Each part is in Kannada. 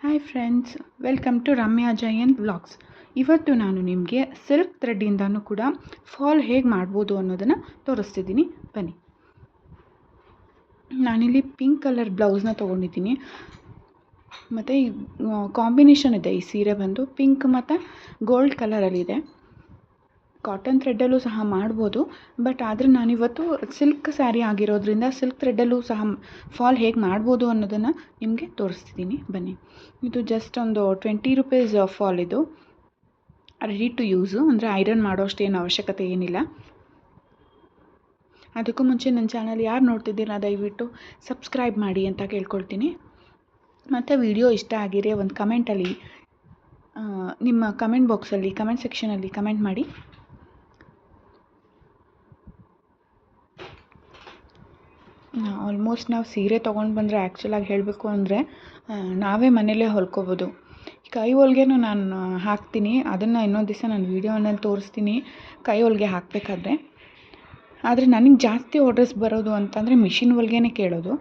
Hi friends, welcome to Ramya Jayanth vlogs. ಇವತ್ತು ನಾನು ನಿಮಗೆ ಸಿಲ್ಕ್ ಥ್ರೆಡ್ಡಿಂದನೂ ಕೂಡ ಫಾಲ್ ಹೇಗೆ ಮಾಡ್ಬೋದು ಅನ್ನೋದನ್ನು ತೋರಿಸ್ತಿದ್ದೀನಿ. ಬನ್ನಿ. ನಾನಿಲ್ಲಿ ಪಿಂಕ್ ಕಲರ್ ಬ್ಲೌಸ್ನ ತೊಗೊಂಡಿದ್ದೀನಿ. ಮತ್ತು ಈ ಕಾಂಬಿನೇಷನ್ ಇದೆ. ಈ ಸೀರೆ ಬಂದು ಪಿಂಕ್ ಮತ್ತು ಗೋಲ್ಡ್ ಕಲರಲ್ಲಿದೆ. ಕಾಟನ್ ಥ್ರೆಡ್ಡಲ್ಲೂ ಸಹ ಮಾಡ್ಬೋದು, ಬಟ್ ಆದರೆ ನಾನಿವತ್ತು ಸಿಲ್ಕ್ ಸ್ಯಾರಿ ಆಗಿರೋದ್ರಿಂದ ಸಿಲ್ಕ್ ಥ್ರೆಡ್ಡಲ್ಲೂ ಸಹ ಫಾಲ್ ಹೇಗೆ ಮಾಡ್ಬೋದು ಅನ್ನೋದನ್ನು ನಿಮಗೆ ತೋರಿಸ್ತಿದ್ದೀನಿ. ಬನ್ನಿ. ಇದು ಜಸ್ಟ್ ಒಂದು 20 ರೂಪೀಸ್ ಫಾಲ್. ಇದು ರೆಡಿ ಟು ಯೂಸು, ಅಂದರೆ ಐರನ್ ಮಾಡೋಷ್ಟು ಏನು ಅವಶ್ಯಕತೆ ಏನಿಲ್ಲ. ಅದಕ್ಕೂ ಮುಂಚೆ ನನ್ನ ಚಾನಲ್ ಯಾರು ನೋಡ್ತಿದ್ದೀರಾ ದಯವಿಟ್ಟು ಸಬ್ಸ್ಕ್ರೈಬ್ ಮಾಡಿ ಅಂತ ಕೇಳ್ಕೊಳ್ತೀನಿ. ಮತ್ತು ವಿಡಿಯೋ ಇಷ್ಟ ಆಗಿರೆ ಒಂದು ಕಮೆಂಟಲ್ಲಿ, ನಿಮ್ಮ ಕಮೆಂಟ್ ಬಾಕ್ಸಲ್ಲಿ, ಕಮೆಂಟ್ ಸೆಕ್ಷನಲ್ಲಿ ಕಮೆಂಟ್ ಮಾಡಿ. ಆಲ್ಮೋಸ್ಟ್ ನಾವು ಸೀರೆ ತೊಗೊಂಡು ಬಂದರೆ ಆ್ಯಕ್ಚುಲಾಗಿ ಹೇಳಬೇಕು ಅಂದರೆ ನಾವೇ ಮನೇಲೇ ಹೊಲ್ಕೋಬೋದು. ಕೈ ಹೊಲ್ಗೆನೂ ನಾನು ಹಾಕ್ತೀನಿ, ಅದನ್ನು ಇನ್ನೊಂದು ದಿವಸ ನಾನು ವೀಡಿಯೋನಲ್ಲಿ ತೋರಿಸ್ತೀನಿ ಕೈ ಹೊಲ್ಗೆ ಹಾಕಬೇಕಾದ್ರೆ. ಆದರೆ ನನಗೆ ಜಾಸ್ತಿ ಆರ್ಡರ್ಸ್ ಬರೋದು ಅಂತಂದರೆ ಮಿಷಿನ್ ಹೊಲ್ಗೆನೇ ಕೇಳೋದು.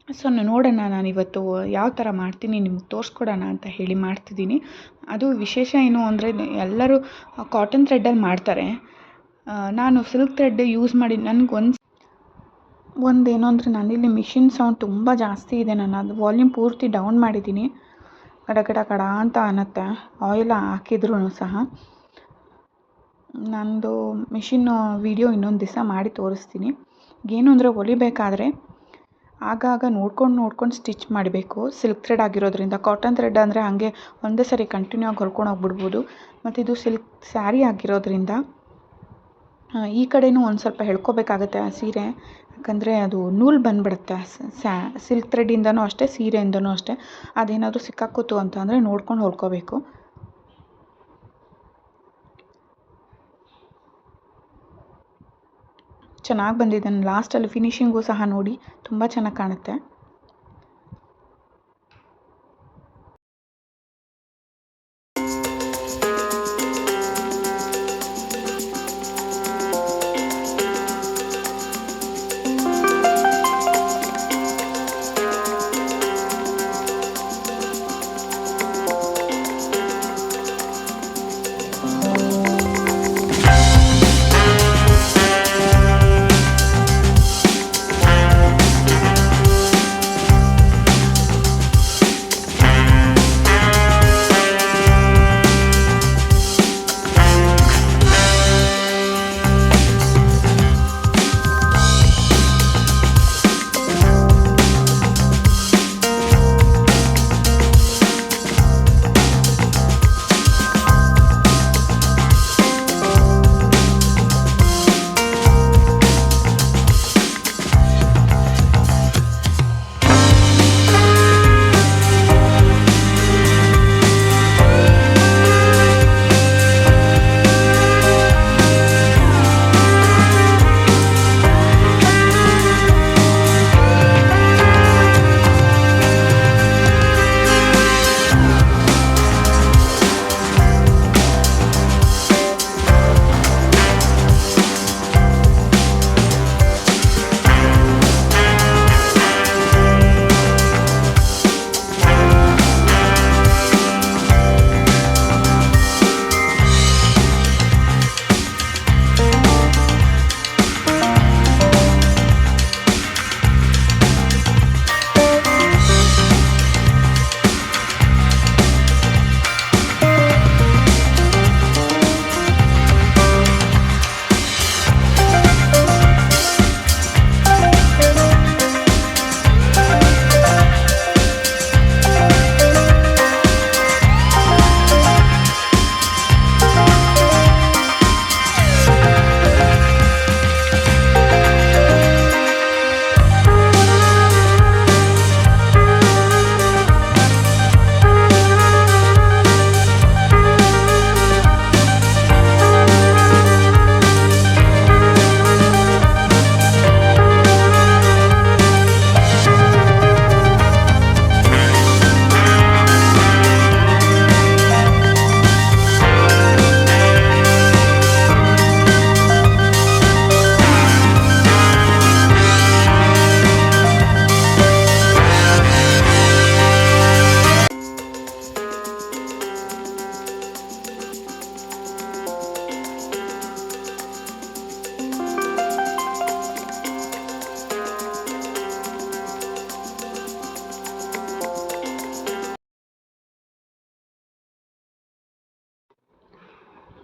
ಸೊ ನೋಡೋಣ, ನಾನಿವತ್ತು ಯಾವ ಥರ ಮಾಡ್ತೀನಿ ನಿಮ್ಗೆ ತೋರಿಸ್ಕೊಡೋಣ ಅಂತ ಹೇಳಿ ಮಾಡ್ತಿದ್ದೀನಿ. ಅದು ವಿಶೇಷ ಏನು ಅಂದರೆ ಎಲ್ಲರೂ ಕಾಟನ್ ಥ್ರೆಡ್ಡಲ್ಲಿ ಮಾಡ್ತಾರೆ. ನಾನು ಸಿಲ್ಕ್ ಥ್ರೆಡ್ ಯೂಸ್ ಮಾಡಿ ನನಗೆ ಒಂದೇನು ಅಂದರೆ ನಾನಿಲ್ಲಿ ಮಿಷಿನ್ ಸೌಂಡ್ ತುಂಬ ಜಾಸ್ತಿ ಇದೆ. ನಾನು ಅದು ವಾಲ್ಯೂಮ್ ಪೂರ್ತಿ ಡೌನ್ ಮಾಡಿದ್ದೀನಿ. ಕಡ ಕಡ ಕಡ ಅಂತ ಅನ್ನತ್ತೆ ಆಯಿಲ್ ಹಾಕಿದ್ರೂ ಸಹ. ನಂದು ಮಿಷಿನ್ ವಿಡಿಯೋ ಇನ್ನೊಂದು ದಿವಸ ಮಾಡಿ ತೋರಿಸ್ತೀನಿ. ಏನು ಅಂದರೆ ಹೊಲಿಬೇಕಾದ್ರೆ ಆಗಾಗ ನೋಡ್ಕೊಂಡು ಸ್ಟಿಚ್ ಮಾಡಬೇಕು. ಸಿಲ್ಕ್ ಥ್ರೆಡ್ ಆಗಿರೋದ್ರಿಂದ. ಕಾಟನ್ ಥ್ರೆಡ್ ಅಂದರೆ ಹಾಗೆ ಒಂದೇ ಸರಿ ಕಂಟಿನ್ಯೂ ಆಗಿ ಹೊಲ್ಕೊಂಡು ಹೋಗ್ಬಿಡ್ಬೋದು. ಮತ್ತು ಇದು ಸಿಲ್ಕ್ ಸ್ಯಾರಿ ಆಗಿರೋದ್ರಿಂದ ಈ ಕಡೆಯೂ ಒಂದು ಸ್ವಲ್ಪ ಎಳ್ಕೊಬೇಕಾಗತ್ತೆ ಆ ಸೀರೆ, ಯಾಕಂದರೆ ಅದು ನೂಲು ಬಂದುಬಿಡುತ್ತೆ. ಸಿಲ್ಕ್ ಥ್ರೆಡ್ಡಿಂದನೂ ಅಷ್ಟೇ, ಸೀರೆಯಿಂದನೂ ಅಷ್ಟೇ. ಅದೇನಾದರೂ ಸಿಕ್ಕಾಕೋತು ಅಂತ ಅಂದರೆ ನೋಡ್ಕೊಂಡು ಹೊಲ್ಕೋಬೇಕು. ಚೆನ್ನಾಗಿ ಬಂದಿದೆ. ಲಾಸ್ಟಲ್ಲಿ ಫಿನಿಶಿಂಗು ಸಹ ನೋಡಿ ತುಂಬ ಚೆನ್ನಾಗಿ ಕಾಣುತ್ತೆ.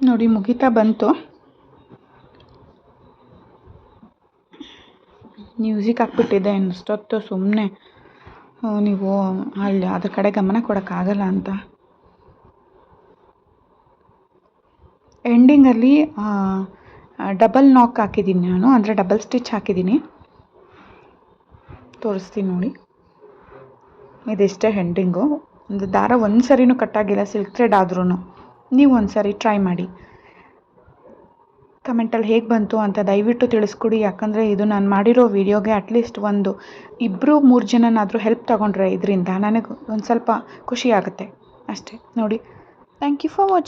ನೋಡಿ ಮುಗಿತಾ ಬಂತು. ಮ್ಯೂಸಿಕ್ ಹಾಕ್ಬಿಟ್ಟಿದ್ದೆ ಇಷ್ಟೊತ್ತು ಸುಮ್ಮನೆ ನೀವು ಅಲ್ಲಿ ಅದ್ರ ಕಡೆ ಗಮನ ಕೊಡೋಕ್ಕಾಗಲ್ಲ ಅಂತ. ಎಂಡಿಂಗಲ್ಲಿ ಡಬಲ್ ನಾಕ್ ಹಾಕಿದ್ದೀನಿ ನಾನು, ಅಂದರೆ ಡಬಲ್ ಸ್ಟಿಚ್ ಹಾಕಿದ್ದೀನಿ. ತೋರಿಸ್ತೀನಿ ನೋಡಿ, ಇದಿಷ್ಟೇ ಎಂಡಿಂಗು. ಒಂದು ದಾರ ಒಂದು ಸರಿನೂ ಕಟ್ಟಾಗಿಲ್ಲ ಸಿಲ್ಕ್ ಥ್ರೆಡ್ ಆದ್ರೂ. ನೀವು ಒಂದು ಸರಿ ಟ್ರೈ ಮಾಡಿ. ಕಮೆಂಟಲ್ಲಿ ಹೇಗೆ ಬಂತು ಅಂತ ದಯವಿಟ್ಟು ತಿಳಿಸ್ಕೊಡಿ. ಯಾಕಂದರೆ ಇದು ನಾನು ಮಾಡಿರೋ ವೀಡಿಯೋಗೆ ಅಟ್ಲೀಸ್ಟ್ 2-3 ಜನನಾದರೂ ಹೆಲ್ಪ್ ತೊಗೊಂಡ್ರೆ ಇದರಿಂದ ನನಗೆ ಒಂದು ಸ್ವಲ್ಪ ಖುಷಿ ಆಗುತ್ತೆ ಅಷ್ಟೇ. ನೋಡಿ, ಥ್ಯಾಂಕ್ ಯು ಫಾರ್ ವಾಚಿಂಗ್.